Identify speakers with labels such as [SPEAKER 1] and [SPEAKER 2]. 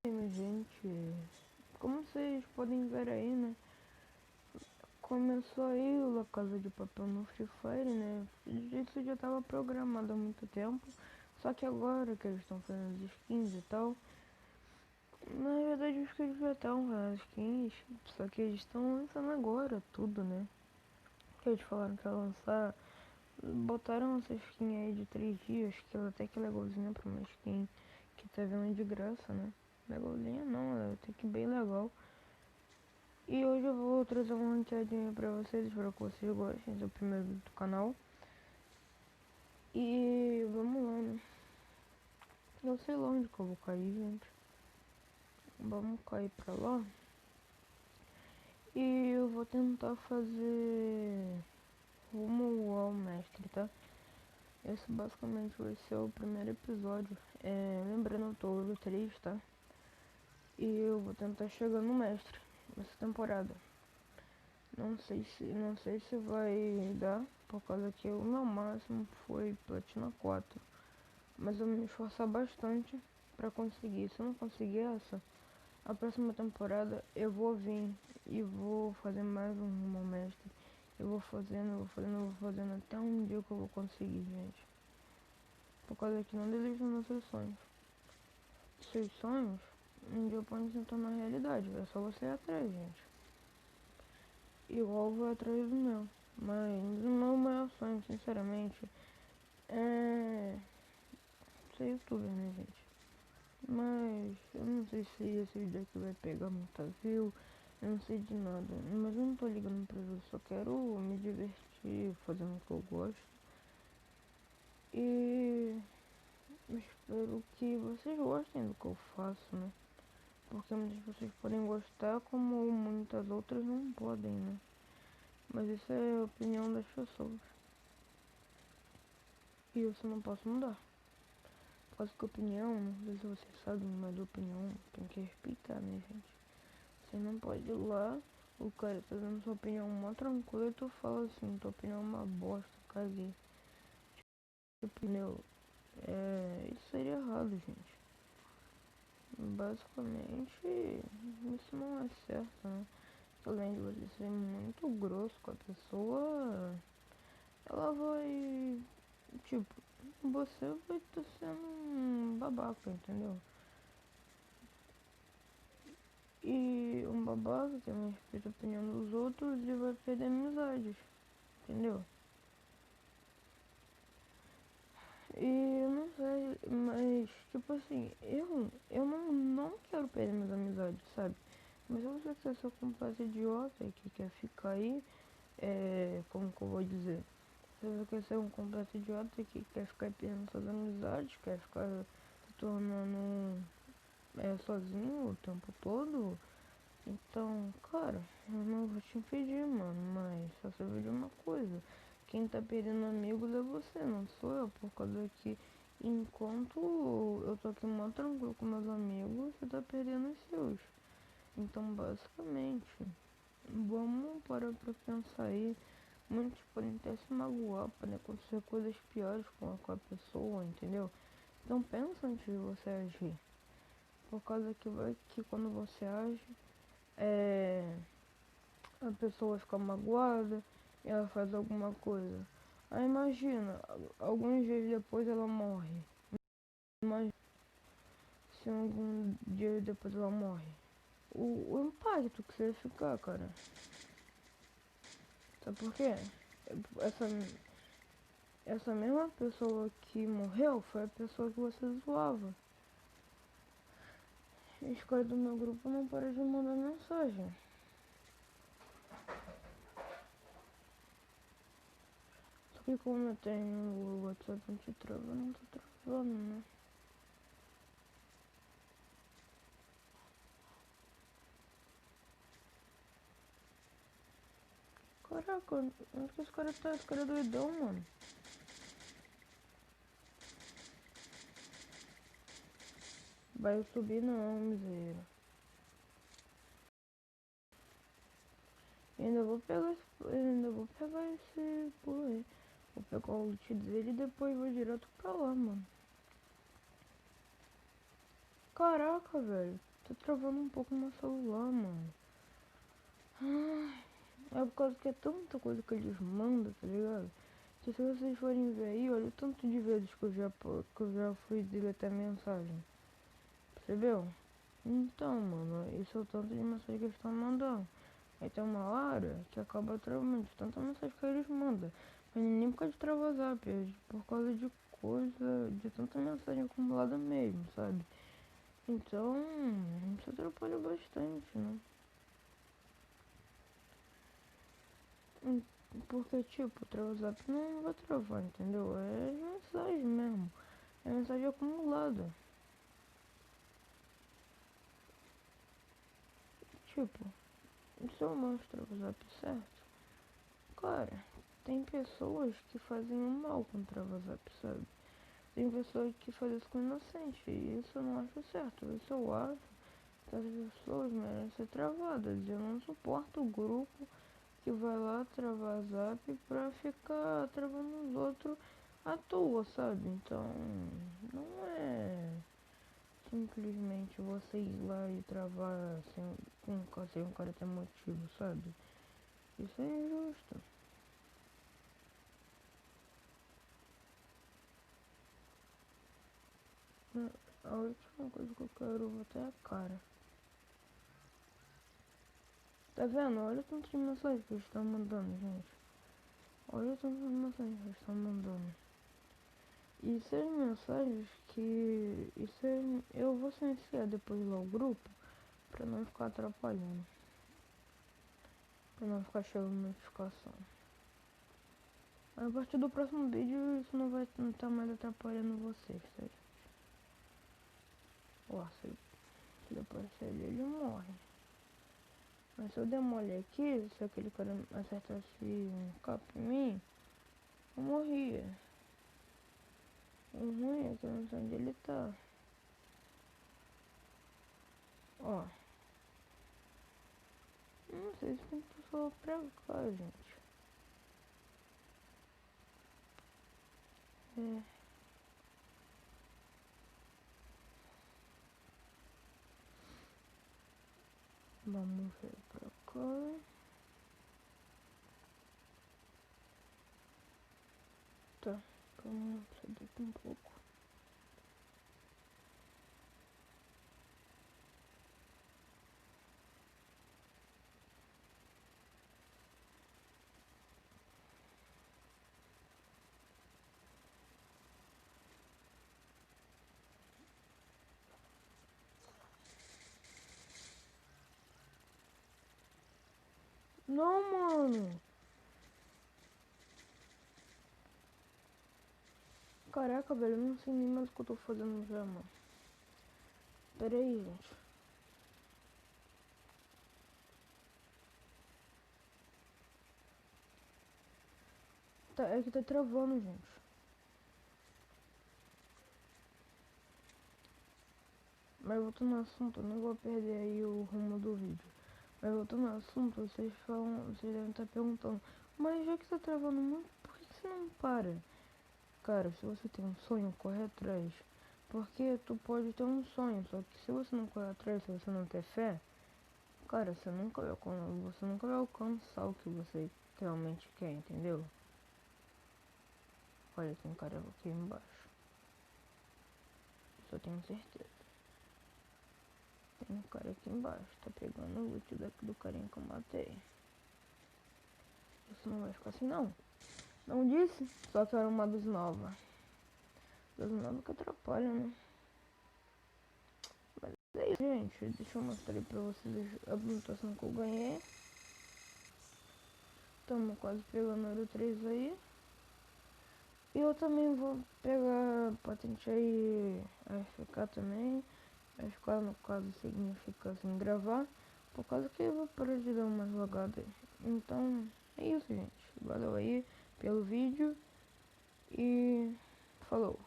[SPEAKER 1] Minha gente, como vocês podem ver aí, né? Começou aí o La Casa de Papel no Free Fire, né? Isso já estava programado há muito tempo. Só que agora que eles estão fazendo as skins e tal, na verdade os que eles já estão fazendo as skins, só que eles estão lançando agora tudo, né? Que eles falaram que ia lançar, botaram essa skin aí de 3 dias, que ela até que é legalzinha pra uma skin que tá vindo de graça, né? Legalzinha não, ela até que bem legal. E hoje eu vou trazer uma ranqueadinha pra vocês, espero que vocês gostem, esse é o primeiro vídeo do canal. E vamos lá, né? Eu sei lá onde que eu vou cair, gente. Vamos cair pra lá. E eu vou tentar fazer rumo ao mestre, tá? Esse basicamente vai ser o primeiro episódio. Lembrando, eu tô level 3, tá? E eu vou tentar chegar no mestre nessa temporada. Não sei se vai dar, por causa que o meu máximo foi Platina 4. Mas eu me esforçar bastante pra conseguir. Se eu não conseguir essa, a próxima temporada eu vou vir e vou fazer mais um rumo mestre. Eu vou fazendo até um dia que eu vou conseguir, gente. Por causa que não desistam dos seus sonhos. Seus sonhos, um dia podem se tornar realidade. É só você ir atrás, gente. Igual eu vou atrás do meu. Mas o meu maior sonho, sinceramente, é ser youtuber, né, gente? Mas eu não sei se esse vídeo aqui vai pegar muita view, eu não sei de nada. Mas eu não tô ligando pra isso, só quero me divertir fazendo o que eu gosto. E espero que vocês gostem do que eu faço, né? Porque muitas pessoas podem gostar, como muitas outras não podem, né? Mas isso é a opinião das pessoas. E isso eu não posso mudar. Por causa que opinião, não sei se vocês sabem, mas opinião tem que respeitar, né, gente? Você não pode ir lá, o cara tá dando sua opinião mó tranquila e tu fala assim, tua opinião é uma bosta, caguei. Tipo, meu, isso seria errado, gente. Basicamente, isso não é certo, né? Além de você ser muito grosso com a pessoa, ela vai, tipo, você vai estar sendo um babaca, entendeu? E um babaca que não respeita a opinião dos outros e vai perder amizades, entendeu? E eu não sei, mas tipo assim, eu não quero perder minhas amizades, sabe? Mas se você quer ser completo idiota que quer ficar aí, como que eu vou dizer? Se você quer ser um completo idiota que quer ficar perdendo suas amizades, quer ficar se tornando sozinho o tempo todo, então, cara, eu não vou te impedir, mano, mas só se eu ver de uma coisa. Quem tá perdendo amigos é você, não sou eu, por causa que enquanto eu tô aqui mó tranquilo com meus amigos, você tá perdendo os seus. Então, basicamente, vamos parar pra pensar aí. Muitos podem até se magoar, podem acontecer coisas piores com a pessoa, entendeu? Então pensa antes de você agir. Por causa que vai que quando você age, a pessoa fica magoada e ela faz alguma coisa. Aí imagina, alguns dias depois ela morre. Imagina se algum dia depois ela morre. O impacto que você vai ficar, cara. Sabe por quê? Essa, essa mesma pessoa que morreu foi a pessoa que você zoava. Os caras do meu grupo não param de mandar mensagem. Só que como eu tenho o WhatsApp antitrava, não tá travando, né? Caraca, onde que esse cara tá? Esse cara é doidão, mano. Vai subir não, miséria. Ainda vou pegar esse pulo aí. Vou pegar o ult dele e depois vou direto pra lá, mano. Caraca, velho. Tô travando um pouco meu celular, mano. É por causa que é tanta coisa que eles mandam, tá ligado? Se vocês forem ver aí, olha o tanto de vezes que eu já fui deletar mensagem. Percebeu? Então, mano, isso é o tanto de mensagem que eles estão mandando. Aí tem uma hora que acaba travando de tanta mensagem que eles mandam. Mas nem por causa de travar zap, é por causa de coisa, de tanta mensagem acumulada mesmo, sabe? Então, isso atrapalha bastante, né? Porque, tipo, travar zap não vai travar, entendeu? É mensagem mesmo. É mensagem acumulada. Tipo, se eu mostro o zap certo, cara, tem pessoas que fazem o mal com o Travazap, sabe? Tem pessoas que fazem isso com inocente, e isso eu não acho certo. Isso eu acho que as pessoas merecem ser travadas. Eu não suporto o grupo que vai lá travar zap pra ficar travando os outros à toa, sabe? Então, não é simplesmente você ir lá e travar sem um cara ter motivo, sabe? Isso é injusto. A última coisa que eu quero botar é a cara. Tá vendo? Olha o tanto de mensagem que eles estão mandando, gente. Olha o tanto de mensagem que eles estão mandando. E essas mensagens que... eu vou silenciar depois lá o grupo pra não ficar atrapalhando. Pra não ficar chegando notificação. A partir do próximo vídeo isso não vai estar mais atrapalhando vocês, tá? Ó, se ele aparecer ali, ele morre. Mas se eu der mole aqui, se aquele cara acertasse um cap em mim, eu morria. O ruim é que eu não sei onde ele tá. Ó. Não sei se tem pessoa pra cá, gente. É. Vamos ver pra cá. Tá. Vamos sair daqui um pouco. Não, mano. Caraca, velho. Eu não sei nem mais o que eu tô fazendo já, mano. Pera aí, gente. Tá, é que tá travando, gente. Mas voltando ao assunto, eu não vou perder aí o rumo do vídeo. Mas voltando ao assunto, vocês devem estar perguntando, mas já que tá travando muito, por que você não para? Cara, se você tem um sonho, corre atrás. Porque tu pode ter um sonho, só que se você não correr atrás, se você não ter fé, cara, você nunca vai alcançar o que você realmente quer, entendeu? Olha, tem um cara aqui embaixo. Isso eu tenho certeza. Tem um cara aqui embaixo, tá pegando o loot daqui do carinha que eu matei. Isso não vai ficar assim, não. Não disse? Só que era uma dos novas. Dos novas que atrapalha, né? Mas é isso, gente. Deixa eu mostrar aí pra vocês a pontuação que eu ganhei. Estamos quase pegando Euro 3 aí. E eu também vou pegar patente aí a FK também. A FK no caso significa assim gravar. Por causa que eu vou parar de dar umas logadas. Então é isso, gente. Valeu aí pelo vídeo. E falou.